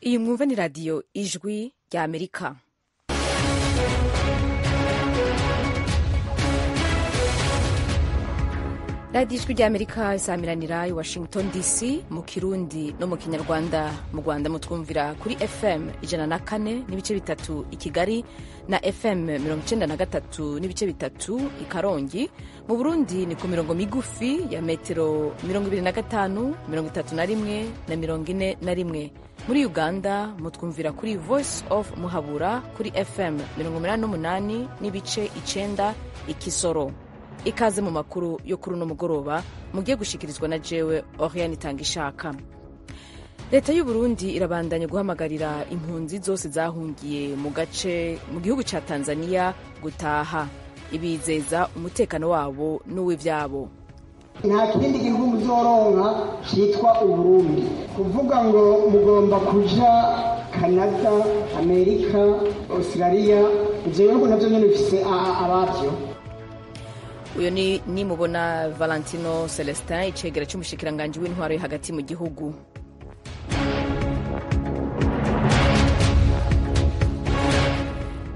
Iyi mwumva ni radiyo ijwi rya Amerika. radiyo ijwi rya Amerika isamiranira i Washington DC mu Kirundi no mu Kinyarwanda. Mu Rwanda mutwumvira kuri FM 104 n'ibice bitatu i Kigali na FM 93 n'ibice bitatu i Karongi. Mu Burundi ni ku mirongo migufi ya metero 25, 31 na 41. Muri Uganda mutwumvira kuri Voice of Muhabura kuri FM 88 n'ibice 9 i Kisoro. Ikaze mu makuru yo kuri uno mugoroba mugiye gushikirizwa na jewe Oriane Itangishaka. Leta y'u Burundi irabandanya guhamagarira impunzi zose zahungiye mu gihugu ca Tanzania gutaha, ibizeza umutekano wabo n'uw'ivyabo. Nta kindi gihugu muzoronka citwa Uburundi. Kuvuga ngo mugomba kuja Canada, Amerika, Australia, ivyo bihugu navyo nyene bifise abavyo. Uyo ni mubona Valentino Celestin, icegera c'umushikiranganji w'intwaro yo hagati mu gihugu.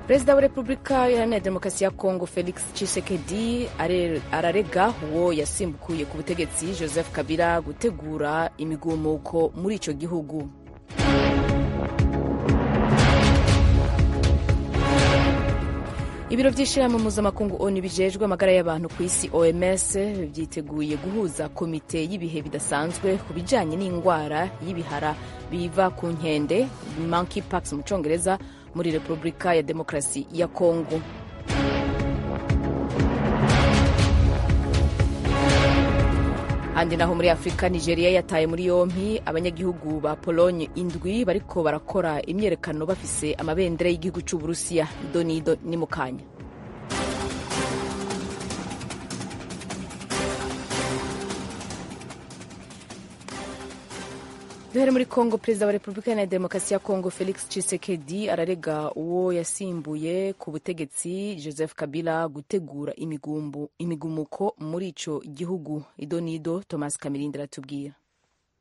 Perezida wa Repubulika Iharanira Demokarasi ya Kongo Felix Tshisekedi ararega uwo yasimbukuye ku butegetsi Joseph Kabila gutegura imigumuko muri ico gihugu. Ibiro vy'ishirahamwe mpuzamakungu ONU bijejwe amagara y'abantu ku isi OMS vyiteguye guhuza komite y'ibihe bidasanzwe ku bijanye n'ingwara y'ibihara biva ku nkende monkeypox mu Congereza muri Repubulika ya Demokarasi ya Kongo. Handi naho muri Afrika, Nigeria yataye muri yompi abanyagihugu ba Pologne 7 bariko barakora imyerekano bafise amabendera y'igihugu c'u Burusiya. Idonido ni mukanya. Duhere muri Kongo. Perezida wa Repubulika ya Demokarasi ya Kongo Felix Tshisekedi ararega uwo yasimbuye ku butegetsi Joseph Kabila gutegura imigumuko muri ico gihugu. Idonido Thomas Kamirindi aratubwira.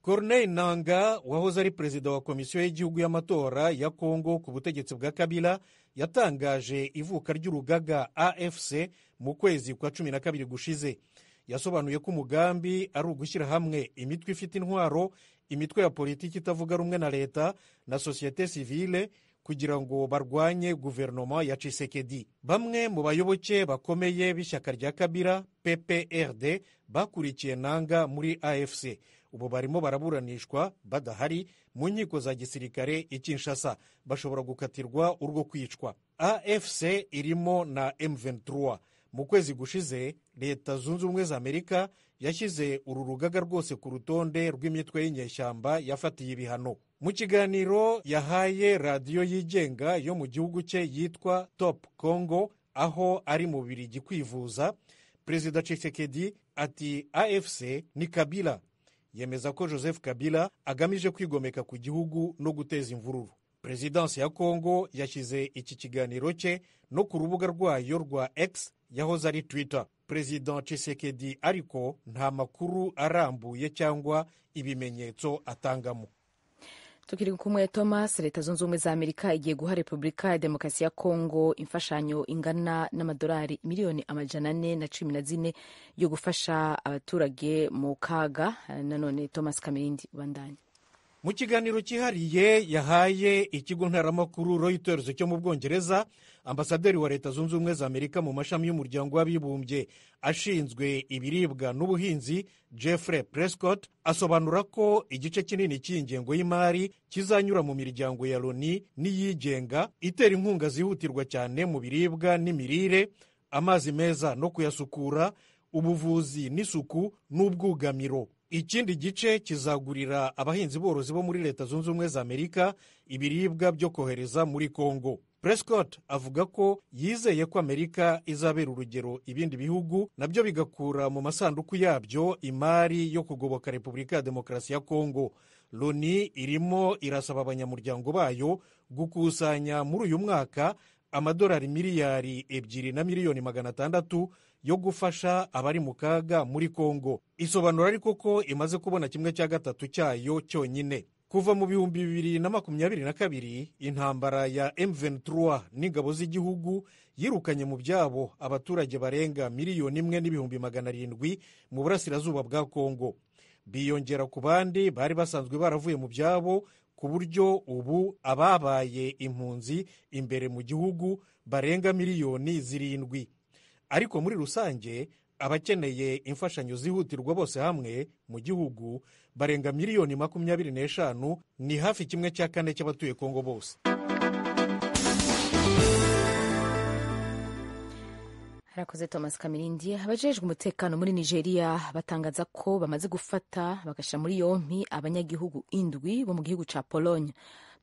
Corneille Nangaa wahoze ari perezida wa komisiyo y'igihugu y'amatora ya Kongo ku butegetsi bwa Kabila yatangaje ivuka ry'urugaga AFC mu kwezi kwa 12 gushize. Yasobanuye ko umugambi ari ugushyira hamwe imitwe ifite intwaro, imitwe ya politiki itavuga rumwe na leta na societe civile kugira ngo barwanye guverinoma ya Tshisekedi. Bamwe mu bayoboke bakomeye b'ishyaka rya Kabila PPRD bakurikiye Nangaa muri AFC. Ubu barimo baraburanishwa badahari mu nkiko za gisirikare i Kinshasa, bashobora gukatirwa urwo kwicwa. AFC irimo na M23. Mu kwezi gushize Leta Zunze Ubumwe za Amerika yashyize uru rugaga rwose ku rutonde rw'imitwe y'inyeshyamba yafatiye ibihano. Mu kiganiro yahaye radiyo yigenga yo mu gihugu cye yitwa Top Congo, aho ari mu Bubiligi kwivuza, Perezida Tshisekedi ati AFC ni Kabila. Yemeza ko Joseph Kabila agamije kwigomeka ku gihugu no guteza imvururu. Perezidansi ya Kongo yashyize iki kiganiro cye no ku rubuga rwayo rwa X yahoze ari Twitter. Perezida Tshisekedi ariko nta makuru arambuye cyangwa ibimenyetso atangamo. Tukiri kumwe Thomas, Leta Zunze Ubumwe za Amerika igiye guha Repubulika ya Demokarasi ya Kongo imfashanyo ingana n'amadolari miliyoni 414 yo gufasha abaturage mu kaga. Nanone Thomas Kamirindi bandanye. Mu kiganiro cyihariye yahaye ikigo ntaramakuru Reuters cyo mu Bwongereza, ambasaderi wa Leta Zunze Ubumwe za Amerika mu mashami y'umuryango w'abibumbye ashinzwe ibiribwa n'ubuhinzi Jeffrey Prescott asobanura ko igice kinini cy'ingengo y'imari kizanyura mu miryango ya Loni n'iyigenga itera inkunga zihutirwa cyane mu biribwa n'imirire, amazi meza no kuyasukura, ubuvuzi n'isuku n'ubwugamiro. Ikindi gice kizagurira abahinzi borozi bo muri Leta Zunze Ubumwe za Amerika ibiribwa byo kohereza muri Kongo. Prescott avuga ko yizeye ko Amerika izabera urugero ibindi bihugu nabyo bigakura mu masanduku yabyo imari yo kugoboka Repubulika ya Demokarasi ya Kongo. Loni irimo irasaba abanyamuryango bayo gukusanya muri uyu mwaka amadolari miliyari 2,600,000 yo gufasha abari mu kaga muri Kongo. Isobanura ariko ko imaze kubona 1/3 cyayo cyonyine. kuva mu 2022 intambara ya M23 n'ingabo z'igihugu yirukanye mu byabo abaturage barenga 1,700,000 mu burasirazuba bwa Kongo, biyongera ku bandi bari basanzwe baravuye mu byabo, ku buryo ubu ababaye impunzi imbere mu gihugu barenga 7,000,000. Ariko muri rusange abakeneye imfashanyo zihutirwa bose hamwe mu gihugu barenga 25,000,000, ni hafi 1/4 cy'abatuye Kongo bose. harakoze Thomas Kamirindi. Abajejwe umutekano muri Nigeria batangaza ko bamaze gufata bagashyira muri yompi abanyagihugu 7 bo mu gihugu ca Pologne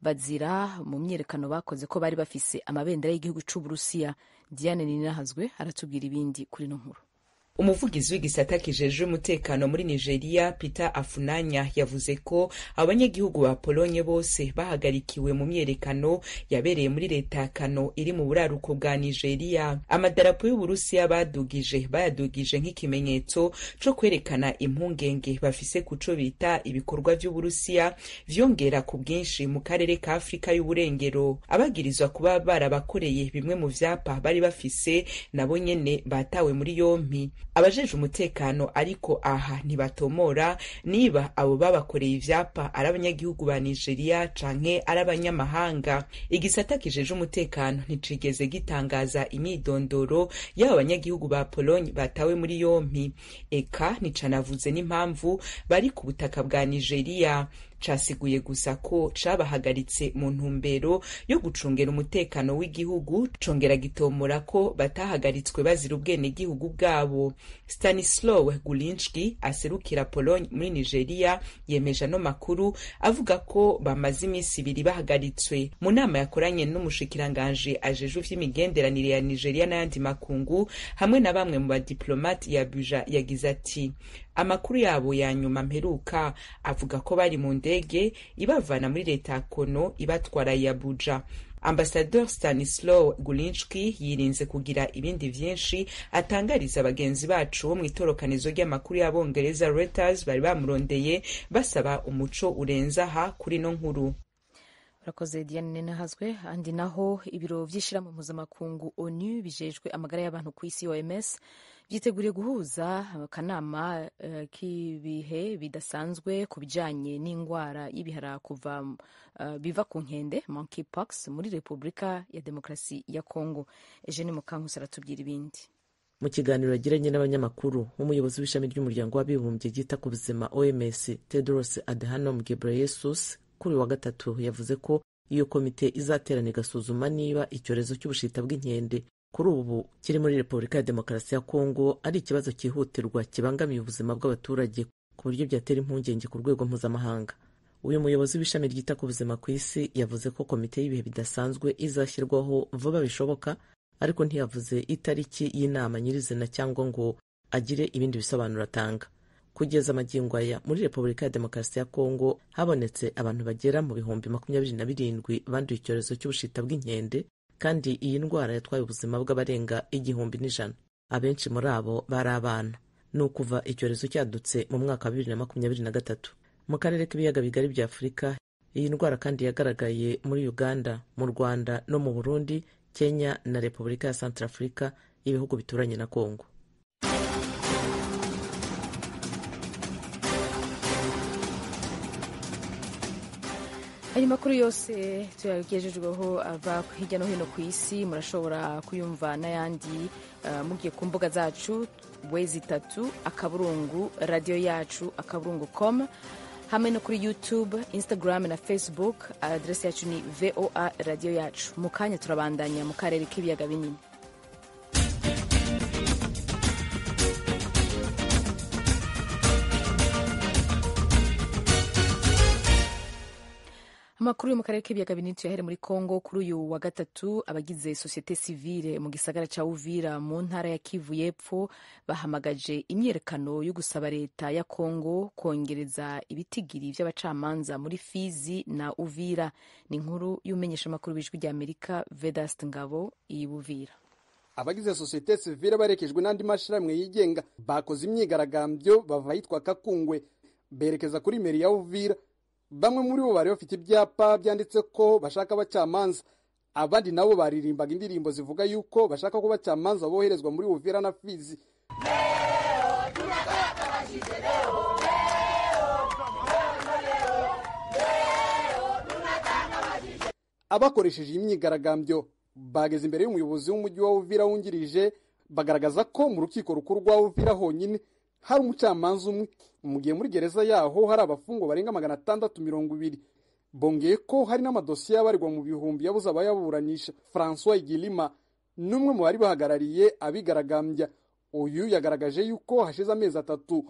bazira mu myerekano bakoze ko bari bafise amabendera y'igihugu c'Uburusiya. Diane Ninahazwe aratubwira ibindi kuri no nkuru. Umuvugizi w'igisata kijejwe umutekano muri Nigeria Peter Afunanya yavuze ko abanyagihugu ba Polonye bose bahagarikiwe mu myerekano yabereye muri leta ya Kano iri mu buraruko bwa Nigeria. Amadarapo y'Uburusiya bayadugije nk'ikimenyetso co kwerekana impungenge bafise kuco bita ibikorwa vy'Uburusiya vyongera ku bwinshi mu karere ka Afrika y'Uburengero. Abagirizwa kuba barabakoreye bimwe mu vyapa bari bafise nabo nyene batawe muri yompi. Abajejwe umutekano ariko aha ntibatomora niba abo babakoreye ivyapa ari abanyagihugu ba Nigeria canke ari abanyamahanga. Igisata kijeje umutekano nticigeze gitangaza imyidondoro y'abo banyagihugu ba Pologne batawe muri yompi, eka nticanavuze n'impamvu bari ku butaka bwa Nigeria. Casiguye gusa ko cabahagaritse mu ntumbero yo gucungera umutekano w'igihugu, congera gitomora ko batahagaritswe bazira ubwene gihugu bwabo. Stanislaw Gulinski aserukira Pologne muri Nigeria yemeje no makuru avuga ko bamaze imisi 2 bahagaritswe. Mu nama yakoranye n'umushikiranganje ajejwe vy'imigenderanire ya Nigeria n'ayandi makungu hamwe na bamwe mu badiplomate ya Abuja, yagize ati amakuru yabo ya nyuma mperuka avuga ko bari mu ndege ibavana muri leta ya Kono ibatwara ya Abuja. Ambassadeur Stanislaw Gulinski yirinze kugira ibindi vyinshi atangariza abagenzi bacu bo mwitorokanizo ry'amakuru y'Abongereza Reuters bari bamurondeye basaba umuco urenzaha kuri no nkuru. Urakoze Diane Nahazwe. Andi naho ibiro vy'ishirahamwe mpuzamakungu ONU bijejwe amagara y'abantu ku isi OMS vyiteguriye guhuza akanama k'ibihe bidasanzwe ku bijanye n'ingwara y'ibihara kuva biva ku nkende monkeypox muri Repubulika ya Demokarasi ya Kongo. Eugene Mukankusi aratubwira ibindi. Mu kiganiro yagiranye n'abanyamakuru, umuyobozi w'ishami ry'umuryango w'abibumbye ryita ku buzima OMS Tedros Adhanom Ghebreyesus kuri wa gatatu yavuze ko iyo komite izaterana igasuzuma niba icyorezo cy'ubushita bw'inkende kuri ubu kiri muri Repubulika ya Demokarasi ya Kongo ari ikibazo cyihutirwa kibangamiye ubuzima bw'abaturage ku buryo byatera impungenge ku rwego mpuzamahanga. Uyu muyobozi w'ishami ryita ku buzima ku isi yavuze ko komite y'ibihe bidasanzwe izashyirwaho vuba bishoboka, ariko ntiyavuze itariki y'inama nyirizina cyangwa ngo agire ibindi bisobanuro atanga. Kugeza magingo aya muri Repubulika ya Demokarasi ya Kongo habonetse abantu bagera mu 27,000 banduye icyorezo cy'ubushita bw'inkende, kandi iyi ndwara yatwaye ubuzima bw'abarenga 1,100. Abenshi muri abo bari abana. Ni ukuva icyorezo cyadutse mu mwaka wa 2023. Mu karere k'ibiyaga bigari bya Afurika, iyi ndwara kandi yagaragaye muri Uganda, mu Rwanda no mu Burundi, Kenya na Repubulika ya Centrafrica, ibihugu bituranye na Kongo. Ayo makuru yose tuyagejejweho ava hirya no hino ku isi murashobora kuyumva n'ayandi mugiye ku mbuga zacu www.radioyacu.com hamwe no kuri YouTube, Instagram na Facebook. Adresi yacu ni VOA Radio Yacu. Mu kanya turabandanya mu karere k'ibiyaga binini. Amakuru yo mu karere k'ibiyaga binini tuyahere muri Kongo. Kuri uyu wa gatatu abagize societe civile mu gisagara ca Uvira mu ntara ya Kivu y'Epfo bahamagaje imyerekano yo gusaba leta ya Kongo kongereza ibitigiri vy'abacamanza muri Fizi na Uvira. Ni inkuru y'umenyesha makuru bijwi rya Amerika Vedast Ngabo i Uvira. Abagize societe civile barekejwe n'andi mashiramwe yigenga bakoze imyigaragambyo bava yitwa Kakungwe berekeza kuri meri ya Uvira bamwe muri bo bari bafite ibyapa byanditse ko bashaka abacamanza, abandi nabo baririmbaga indirimbo zivuga yuko bashaka ko abacamanza boherezwa muri Uvira na Fizi. Abakoresheje imyigaragambyo bageze imbere y'umuyobozi w'umujyi wa Uvira wungirije, bagaragaza ko mu rukiko rukuru rwa Uvira honyine hari umucamanza umwe, mu gihe muri gereza yaho hari abafungwa barenga 620. Bongeye ko hari n'amadosiye abarirwa mu bihumbi yabuze abayaburanisha. François Igilima n'umwe mu bari bahagarariye abigaragambya, uyu yagaragaje yuko hashize amezi 3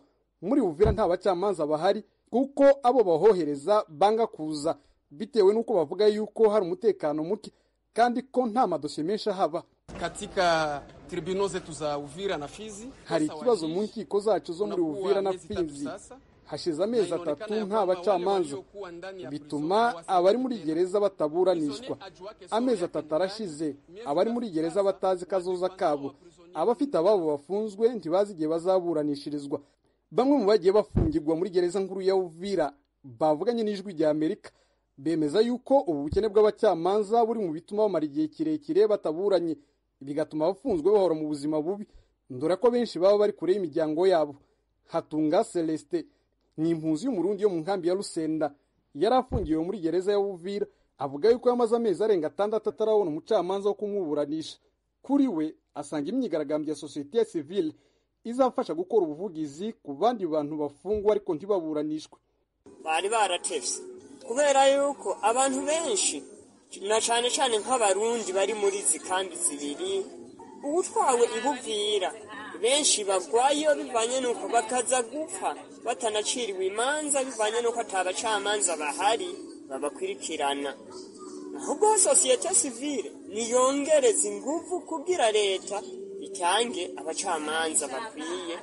muri Uvira nta bacamanza bahari kuko abo bahohereza banga kuza, bitewe nuko bavuga yuko hari umutekano muke kandi ko nta madosiye menshi haba. Katika tribunal zetu za Uvira na Fizi hari ikibazo mu nkiko zacu zo muri Uvira na Fizi. Hashize amezi 3 nta bacamanza, bituma abari muri gereza bataburanishwa. Amezi 3 arashize abari muri gereza batazi kazoza kabo, abafite ababo bafunzwe ntibazi igihe bazaburanishirizwa. Bamwe mu bagiye bafungirwa muri gereza nkuru ya Uvira bavuganye n'Ijwi rya Amerika, bemeza yuko ubu bukene bw'abacamanza buri mu bituma bamara igihe kirekire bataburanye, bigatuma abafunzwe bahora mu buzima bubi, ndora ko benshi baba bari kure y'imiryango yabo. Hatunga Celeste ni impunzi y'umurundi yo mu nkambi ya Rusenda, yari afungiwe muri gereza ya Uvira, avuga yuko yamaze amezi arenga 6 atarabona umucamanza wo kumuburanisha. Kuri we asanga imyigaragambyo ya societe civile izafasha gukora ubuvugizi ku bandi bantu bafungwa ariko ntibaburanishwe. Bari baratevye kubera yuko abantu benshi na cyane cyane nk'abarundi bari muri zikambi zibiri ubutwawe ibuvira, benshi bagwayo bivanye nuko bakaza gupfa batanaciriwe imanza, bivanye nuko atabacamanza bahari babakwirikirana. Ahubwo societe civile niyongereza ingufu kugira leta itange abacamanza bakwiye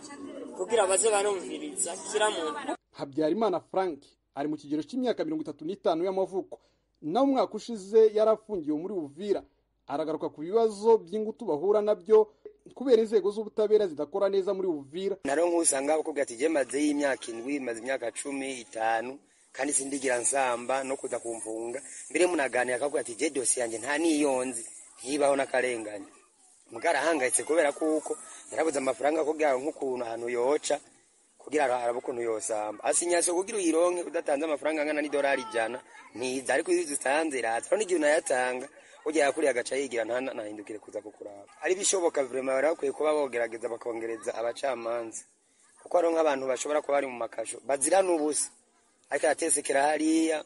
kugira baze barumviriza kira muntu. Habyarimana Frank ari mu kigero cy'imyaka 35 y'amavuko, naho umwaka ushize yarafungiwe muri Uvira. Aragaruka ku bibazo by'ingutu bahura nabyo kubera inzego z'ubutabera zidakora neza muri Uvira. Naro nkusanga bakubwira ati gemaze y'imyaka 7 maze imyaka 15 kandi sindigira nsamba no kuza kumfunga, mbere munaganira akabwira ati je dossier yanjye nta niyonzi ntibaho nakarenganya. Mugara hangayitse kubera kuko yarabuze amafaranga kugira nk'ukuntu ahantu yoca kugira arabukuntu yosamba. Asinyase kugira uyironke udatanze amafaranga angana $100 ntiza, ariko izi zitanze ratsa n'igihe unayatanga ujya yakuri agaca yigira nahindukire kuza kukuraba. Ari bishoboka vraiment barakwiye kuba bogerageza bakongereza abacamanza, kuko ari nk'abantu bashobora kuba bari mu makasho bazira n'ubusa, ariko atesekera hariya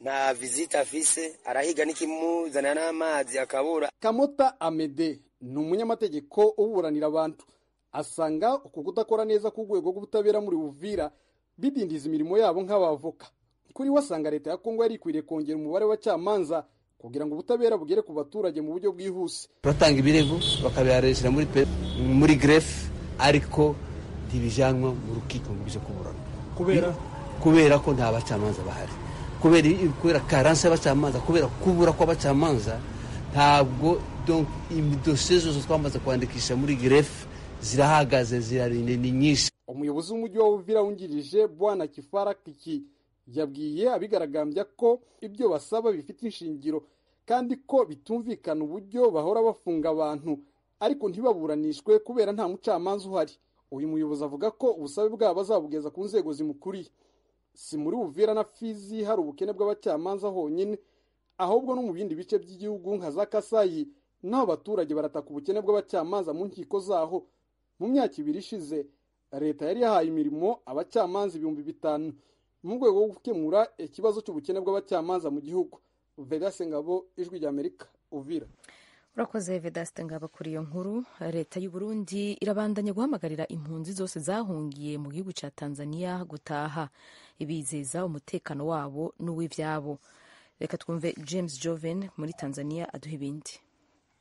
na visita afise arahiga n'ikimuzana n'amazi akabura. Kamota Amede ni umunyamategeko uburanira abantu, asanga uku kudakora neza ku rwego rw'ubutabera muri Uvira bidindiza imirimo yabo nk'abavoka. Kuri wasanga leta ya Kongo yari ikwiriye kongera umubare w'abacamanza kugira ngo ubutabera bugere ku baturage mu buryo bwihuse. Batanga ibirego bakabiharesha muri greffe, ariko dibijanwa mu rukiko mu byo kuburana kubera ko nta bacamanza bahari, kubera karanse y'abacamanza, kubera kubura kw'abacamanza. Ntabwo donc imidosiye zose twamaze kwandikisha muri greffe zirahagaze, zirarinde ni nyinshi. Umuyobozi w'umujyi wa Uvira wungirije Bwana Kifara Kiki yabwiye abigaragambya ko ibyo basaba bifite inshingiro kandi ko bitumvikana uburyo bahora bafunga abantu ariko ntibaburanishwe kubera nta mucamanza uhari. Uyu muyobozi avuga ko ubusabe bwabo bazabugeza ku nzego zimukuriye. Si muri Uvira na Fizi hari ubukene bw'abacamanza honyine, ahubwo no mu bindi bice by'igihugu nka za Kasayi naho abaturage barataka ubukene bw'abacamanza mu nkiko zaho. Mu myaka 2 ishize leta yari yahaye imirimo abacamanza 5,000 mu rwego rwo gukemura ikibazo cy'ubukene bw'abacamanza mu gihugu. Vedaste Ngabo, Ijwi rya Amerika, Uvira. Urakoze Vedaste Ngabo kuri iyo nkuru. Leta y'u Burundi irabandanya guhamagarira impunzi zose zahungiye mu gihugu cya Tanzania gutaha, ibizeza umutekano wabo n'uw'ivyabo. Reka twumve James Joven muri Tanzania aduha ibindi.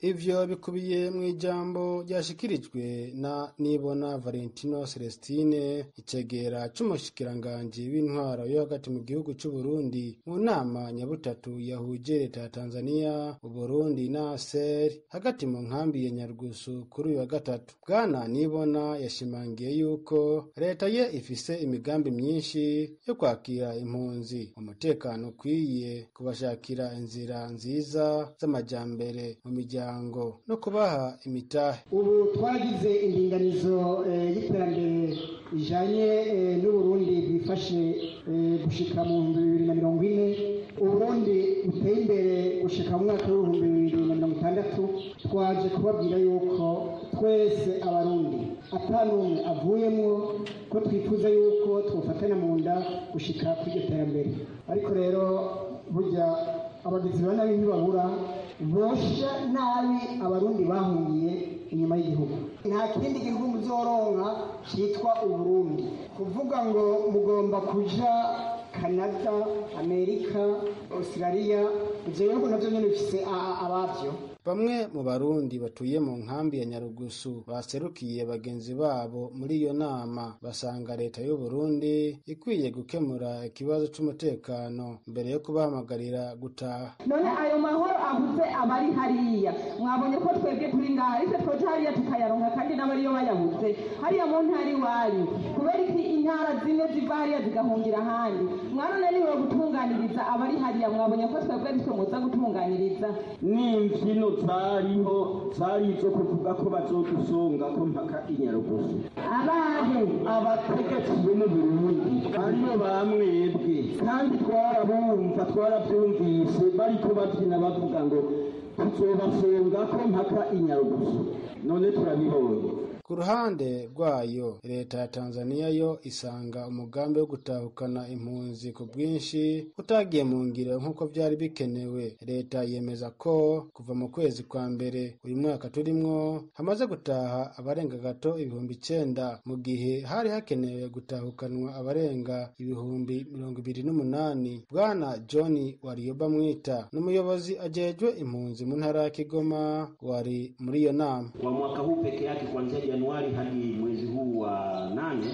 ivyo bikubiye mu ijambo ryashikirijwe na Nibona Valentino Celestine icegera c'umushikiranganji w'intwaro yo hagati mu gihugu c'u Burundi mu nama nyabutatu yahuje leta ya Tanzania, Uburundi na ASER hagati mu nkambi ya Nyarugusu kuri uyu wa gatatu. Bwana Nibona yashimangiye yuko leta ye ifise imigambi myinshi yo kwakira impunzi, umutekano ukwiye, kubashakira inzira nziza z'amajambere mu miryango no kubaha imitahe. Ubu twagize indinganizo y'iterambere ijanye n'Uburundi bwifashe gushika mu 2040, Uburundi buteye imbere gushika mu mwaka wa 2060. Twaje kubabwira yuko twese abarundi atanumwe avuyemwo ko twifuza yuko twofatana mu nda gushika kuri iryo terambere. Ariko rero burya abagizi ba nabi ntibabura bosha nabi abarundi bahungiye inyuma y'igihugu. Nta kindi gihugu muzoronka cyitwa Uburundi. Kuvuga ngo mugomba kuja Canada, Amerika, Australia, ivyo bihugu navyo nyene bifise abavyo. Bamwe mu Barundi batuye mu nkambi ya Nyarugusu baserukiye bagenzi babo muri iyo nama basanga leta y'u Burundi ikwiye gukemura ikibazo c'umutekano mbere yo kubahamagarira gutaha. None ayo mahoro avuze abari hariya mwabonye ko twebwe turi ngaha ariko twoje hariya tukayaronka kandi n'abariyo bayabuze hariya mu ntari wanyu kubera iki intara zimwe ziva hariya zigahungira ahandi. Mwarone niwe gutunganiriza abari hariya mwabonye ko twebwe ariko muza gutunganiriza n'imvyino zari zo kuvuga ko bazodusunga ko mpaka Inyarugusu. Abategetsi bo mu Burundi aribo bamwebwe kandi twarabumva twarabyumvise bariko babyina bavuga ngo tuzobasunga ko mpaka Inyarugusu. None turabibonye. Ku ruhande rwayo leta ya Tanzania yo isanga umugambi wo gutahukana impunzi ku bwinshi utagiye mu ngiro nk'uko byari bikenewe. Leta yemeza ko kuva mu kwezi kwa mbere uyu mwaka turimwo hamaze gutaha abarenga gato 9,000 mu gihe hari hakenewe gutahukanwa abarenga 28,000. Bwana John Warioba Mwita n'umuyobozi ajejwe impunzi mu ntara ya Kigoma wari muri iyo nama. Kwa mwaka huu peke yake kuanzia Januari hadi mwezi huu wa 8,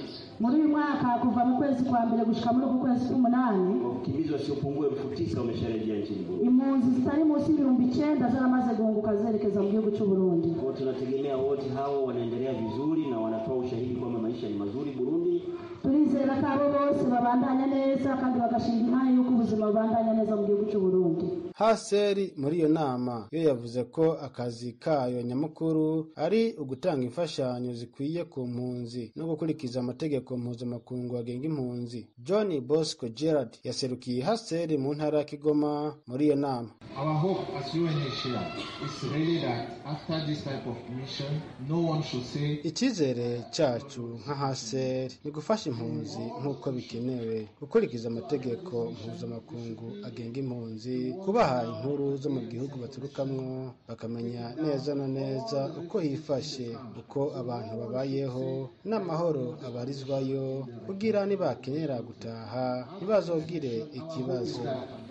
muri uyu mwaka kuva mu kwezi kwa mbere gushika muri kwezi k'8, wakimbizi wasiopungua 9,000 wamesharejea nchini Burundi. Impunzi zitari munsi y'9,000 zaramaze guhunguka zerekeza mu gihugu cy'u Burundi. Kwa tunategemea wote hao wanaendelea vizuri na wanatoa ushahidi kwamba maisha ni mazuri Burundi. Turizera ko abo bose babandanya neza kandi bagashinga imana yuko ubuzima bubandanya neza mu gihugu cy'u Burundi. Haseri muri iyo nama yo yavuze ko akazi kayo nyamukuru ari ugutanga imfashanyo zikwiye ku mpunzi no gukurikiza amategeko mpuzamakungu agenga impunzi. John Bosco Gerard yaserukiye Haseri mu ntara ya Kigoma muri iyo nama. Our hope as UNHCR is really that after this type of mission, no one should say. Icyizere cyacu nka Haseri ni gufasha impunzi nk'uko bikenewe, gukurikiza amategeko mpuzamakungu agenga impunzi, kubaha inkuru zo mu gihugu baturukamwo bakamenya neza na neza uko hifashe, uko abantu babayeho n'amahoro abarizwayo, kugira nibakenera gutaha ntibazogire ikibazo.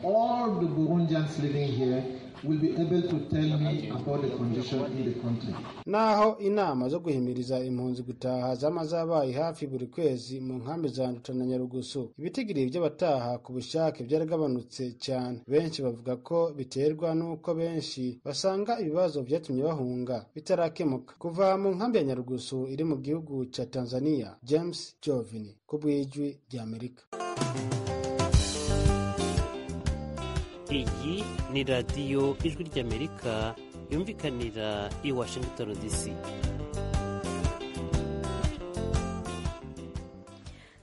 All the Burundians living here will be able to tell me about the condition in the country. Naho inama zo guhimiriza impunzi gutaha zamazabaye hafi buri kwezi mu nkambi za Nduta na Nyarugusu, ibitigiri by'abataha ku bushake byaragabanutse cyane. Benshi bavuga ko biterwa n'uko benshi basanga ibibazo byatumye bahunga bitarakemuka. Kuva mu nkambi ya Nyarugusu iri mu gihugu ca Tanzania, James Jovini ku bw'ijwi ry'Amerika. Iyi ni radiyo ijwi ry'Amerika yumvikanira i Washington DC.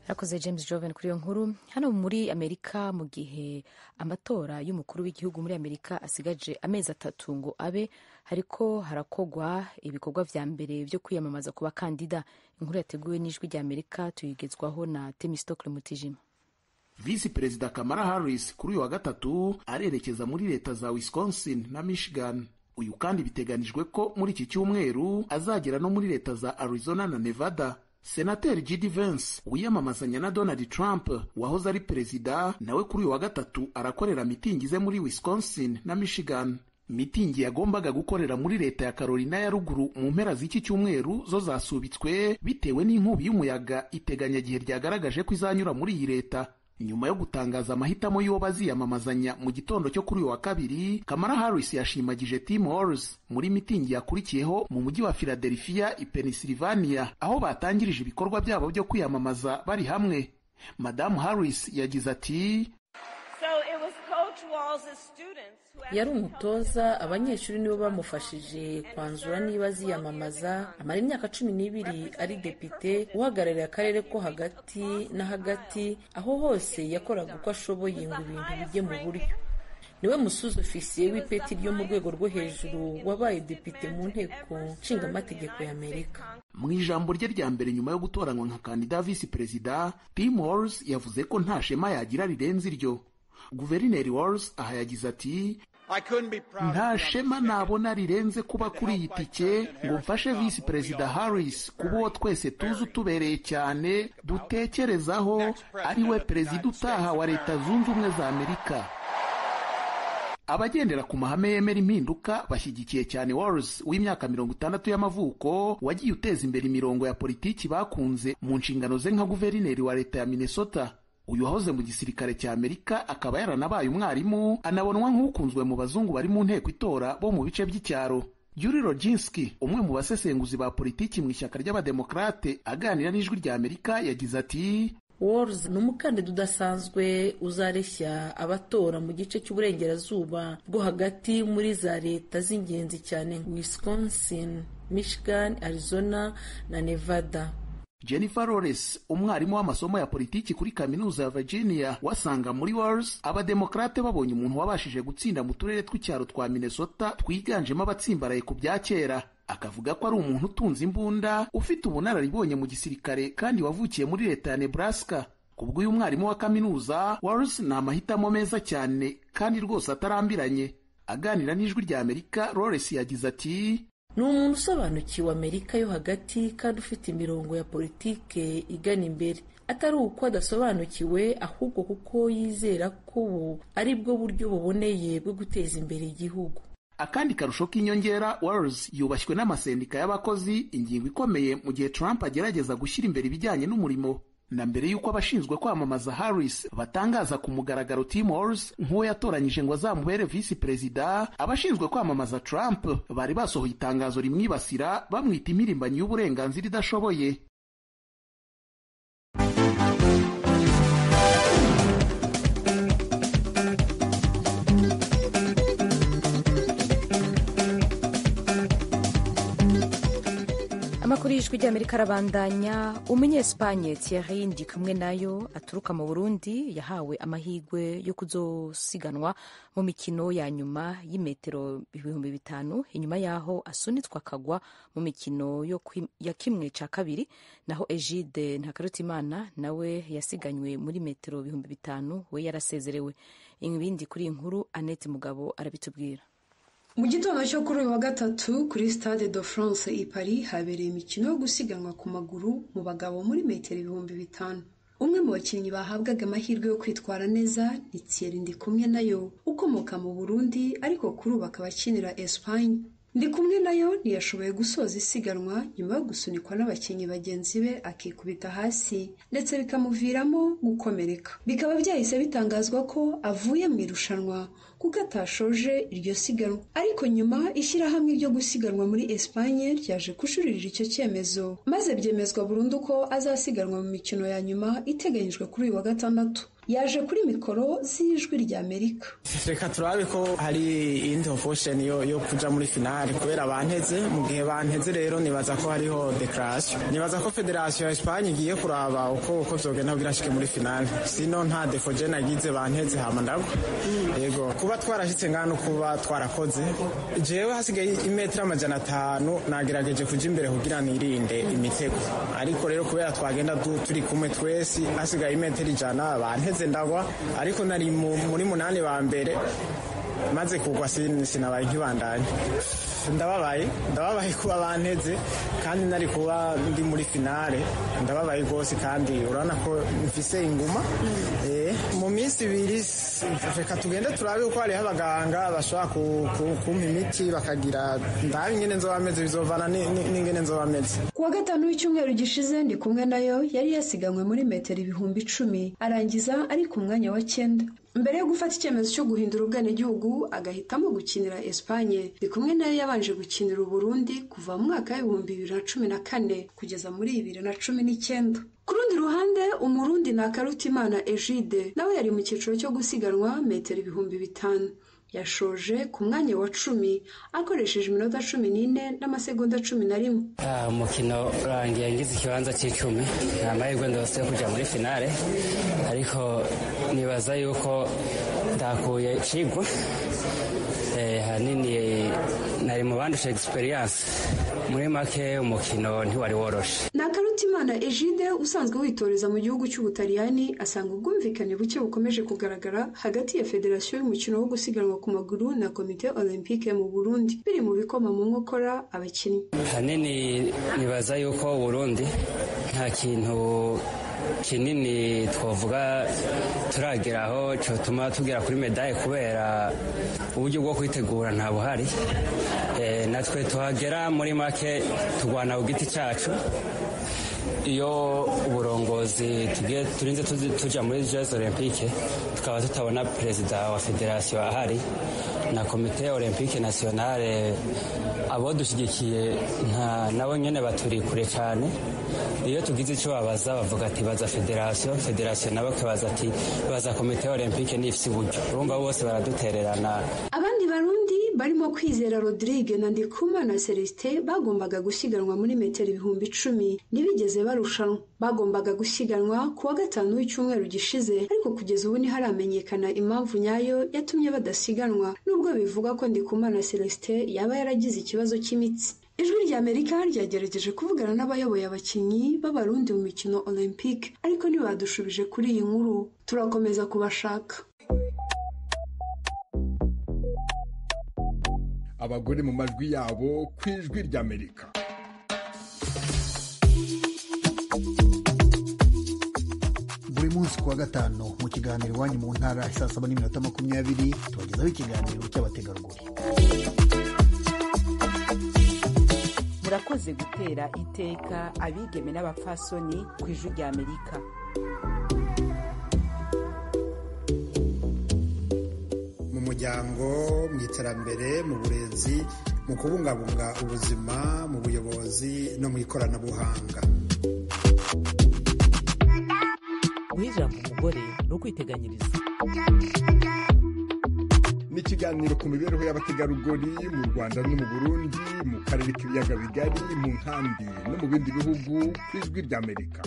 Rakoze James Joven kuri iyo nkuru. Hano muri Amerika mu gihe amatora y'umukuru w'igihugu muri Amerika asigaje amezi 3 ngo abe, hariko harakogwa ibikorwa vya mbere byo kwiyamamaza kuba kandida. Inkuru yateguwe n'ijwi ry'Amerika tuyigezwaho na Temistokle Mutijima. Visi Perezida Kamala Harris kuri uyu wa gatatu arerekeza muri leta za Wisconsin na Michigan. Uyu kandi biteganijwe ko muri iki cyumweru azagera no muri leta za Arizona na Nevada. Senateri J.D. Vance wiyamamazanya na Donald Trump wahoze ari perezida nawe kuri uyu wa gatatu arakorera mitingi ze muri Wisconsin na Michigan. mitingi yagombaga gukorera muri leta ya Carolina ya ruguru mu mpera z'iki cyumweru zo zasubitswe bitewe n'inkubi y'umuyaga iteganyagihe ryagaragaje ko izanyura muri iyi leta. Nyuma yo gutangaza amahitamo y'uwo baziyamamazanya mu gitondo cyo kuri uyu wa kabiri, Kamala Harris yashimagije Tim Walz muri mitingi yakurikiyeho mu mujyi wa Philadelphia i Pennsylvania, aho batangirije ibikorwa byabo byo kwiyamamaza bari hamwe. Madamu Harris yagize ati, yari umutoza, abanyeshuri nibo bamufashije kwanzura niba aziyamamaza. Amara imyaka 12 ari depite, uhagarariye akarere ko hagati na hagati, aho hose yakoraga uko ashoboye ngo ibintu bijye mu buryo. Niwe musuzi ofisiye w'ipeti ryo mu rwego rwo hejuru wabaye depite mu nteko nshingamategeko ya Amerika. Mu ijambo rye rya mbere nyuma yo gutoranywa nka kandida visi perezida, Tim Walz yavuze ko nta shema yagira rirenze iryo. Guverineri Walz aha yagize ati, nta shema nabona rirenze kuba kuri iyi tike ngo mfashe visi perezida Harris kuba uwo twese tuzi utubereye cyane dutekerezaho ari we perezida utaha wa Leta Zunze Ubumwe za Amerika. Abagendera ku mahame yemera impinduka bashyigikiye cyane Walz w'imyaka 60 y'amavuko wagiye uteza imbere imirongo ya politiki bakunze mu nshingano ze nka guverineri wa leta ya Minnesota. Uyu wahoze mu gisirikare cya Amerika akaba yaranabaye umwarimu, anabonwa nk'ukunzwe mu bazungu bari mu nteko itora bo mu bice by'icyaro. Yuri Rodzinski, umwe mu basesenguzi ba politiki mu ishyaka ry'abademokrate, aganira n'ijwi rya Amerika yagize ati, Walz ni umukandida udasanzwe uzareshya abatora mu gice cy'uburengerazuba bwo hagati muri za leta z'ingenzi cyane Wisconsin, Michigan, Arizona na Nevada. Jennifer Lawrence, umwarimu w'amasomo ya politiki kuri kaminuza ya Virginia, wasanga muri Walz abademokrate babonye umuntu wabashije gutsinda mu turere tw'icyaro twa Minnesota twiganjemo abatsimbaraye ku bya kera. Akavuga ko ari umuntu utunze imbunda, ufite ubunararibonye mu gisirikare kandi wavukiye muri leta ya Nebraska. Kubw'uyu mwarimu wa kaminuza, Walz ni amahitamo meza cyane kandi rwose atarambiranye. Aganira n'ijwi rya Amerika, Lawrence yagize ati, ni umuntu usobanukiwe Amerika yo hagati kandi ufite imirongo ya politike igana imbere, atari uko adasobanukiwe ahubwo kuko yizera ko ubu ari bwo buryo buboneye bwo guteza imbere igihugu. Akandi karusho k'inyongera, Walz yubashywe n'amasendika y'abakozi, ingingo ikomeye mu gihe Trump agerageza gushyira imbere ibijyanye n'umurimo. Na mbere y'uko abashinzwe kwamamaza Harris batangaza ku mugaragaro Tim Walz nk'uwo yatoranyije ngo azamubere visi perezida, abashinzwe kwamamaza Trump bari basohoye itangazo rimwibasira bamwita impirimbanyi y'uburenganzira idashoboye. Amakuru y'ijwi ry'Amerika arabandanya. Umunyespanye Thierry Ndikumwenayo aturuka mu Burundi yahawe amahirwe yo kuzosiganwa mu mikino ya nyuma y'imetero 5000 inyuma yaho asunitswe akagwa mu mikino ya kimwe cya kabiri, naho Egide Ntakarutimana nawe yasiganywe muri metero 5000 we yarasezerewe. Ibindi kuri inkuru Annette Mugabo arabitubwira. Mu gitondo cyo kuri uyu wa gatatu kuri Stade de France i Paris habereye imikino yo gusiganwa ku maguru mu bagabo muri metero 5000. Umwe mu bakinnyi bahabwaga amahirwe yo kwitwara neza ni Thierry Ndikumwenayo ukomoka mu Burundi ariko kuri ubu akaba akinira Espagne. Ndikumwenayo ntiyashoboye gusoza isiganwa nyuma yo gusunikwa n'abakinnyi bagenzi be akikubita hasi ndetse bikamuviramo gukomereka. Bikaba byahise bitangazwa ko avuye mu irushanwa kuko atashoje iryo siganwa, ariko nyuma ishyirahamwe ryo gusiganwa muri Espagne ryaje kujuririra icyo cyemezo maze byemezwa burundu ko azasiganwa mu mikino ya nyuma iteganyijwe kuri uyu wa gatandatu. Yaje kuri mikoro z'ijwi rya Amerika. Reka turabe ko hari indi option yo kuja muri finale kubera banteze. Mu gihe banteze rero nibaza ko hariho declaration. Nibaza ko Federation ya Espagne igiye kuraba uko zogenda kugira shike muri finale. Sino nta defo je nagize banteze hama ndagwa. Yego kuba twarashitse ngano kuba twarakoze. Jewe hasigaye imetero 500 nagerageje kuja imbere kugira nirinde imitego. Ariko rero kubera twagenda turi kumwe twese hasigaye imetero 100 banteze ndagwa, ariko nari muri 8 ba mbere maze kugwa sinabaye nkibandanye ndababaye kuba banteze kandi nari kuba ndi muri finale ndababaye rwose kandi urabona ko mfise inguma mu minsi ibiri reka tugende turabe uko hariho abaganga bashobora kumpa imiti bakagira ndabe ingene nzoba meze bizovana n'ingene nzoba meze. Kuwa gatanu w'icyumweru gishize ndi kumwe nayo yari yasiganywe muri metero 10,000 arangiza ari ku mwanya wa 9. Mbere yo gufata icyemezo cyo guhindura ubwenegihugu agahitamo gukinira Espagne, ndi kumwe nayo yabanje gukinira Burundi kuva mu mwaka wa 2014 kugeza muri 2019. Ku rundi ruhande umurundi Nakarutimana Egide nawe yari mu cyiciro cyo gusiganwa metero 5,000. Yashoje ku mwanya wa 10 akoresheje iminota 14 n'amasegonda 11. Umukino urangiye ngize ikibanza c'10 nta mahirwe ndose kuja muri finale, ariko nibaza yuko ndakuye cigwa hanini nari mu bandusha experience. Muri make umukino ntiwari woroshe. Nakarutimana Egide usanzwe witoreza mu gihugu cy'Ubutaliyani asanga ubwumvikane buke bukomeje kugaragara hagati ya Federasiyo y'umukino wo gusiganwa ku maguru na Komite Olympique mu Burundi biri mu bikoma mu nkokora abakinnyi. Hanini nibaza yuko Burundi nta kintu kinini twavuga turageraho cyotuma tugera kuri medaille kubera uburyo bwo kwitegura nta buhari. Natwe tuhagera muri make tugwana ku giti cyacu. Iyo uburongozi turinze tuja muri Jeux Olympique tukaba tutabona perezida wa federasiyo ahari na Komite Olympique Nationale, abo dushyigikiye nabo nyene baturi kure cyane. Iyo tugize icyo babaza bavuga ati baza federasiyo nabo kabaza ati baza Komite Olympique n'ifisi uburyo. Urumva bose baradutererana. Abandi barundi barimo Kwizera Rodrigue na Ndikumana Celestin bagombaga gusiganwa muri metero 10,000 ntibigeze barushanwa. Bagombaga gusiganwa kuwa gatanu w'icyumweru gishize, ariko kugeza ubu ntiharamenyekana impamvu nyayo yatumye badasiganwa, nubwo bivuga ko Ndikumana Celestin yaba yaragize ikibazo cy'imitsi. Ijwi rya Amerika ryagerageje kuvugana n'abayoboye abakinnyi b'abarundi mu mikino Olympique, ariko ntibadushubije kuri iyi nkuru. Turakomeza kubashaka. Abagore mu majwi yabo ku Ijwi rya Amerika. Buri munsi kuwa gatanu mu kiganiro iwanyu mu ntara saa 7:20 tubagezaho ikiganiro cy'abategarugori. Murakoze gutera iteka abigeme n'abapfasoni ku Ijwi rya Amerika. Mu muryango, mu iterambere, mu burezi, mu kubungabunga ubuzima, mu buyobozi no mu ikoranabuhanga. Guhijira mu mugore no kwiteganyiriza. Ni ikiganiro ku mibereho y'abategarugori mu Rwanda no mu Burundi, mu karere k'ibiyaga bigari, mu nkambi no mu bindi bihugu ku Ijwi rya Amerika.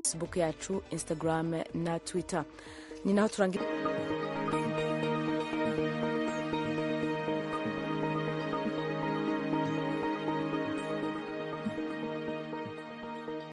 Facebook yacu, Instagram na Twitter. Ni naho turangira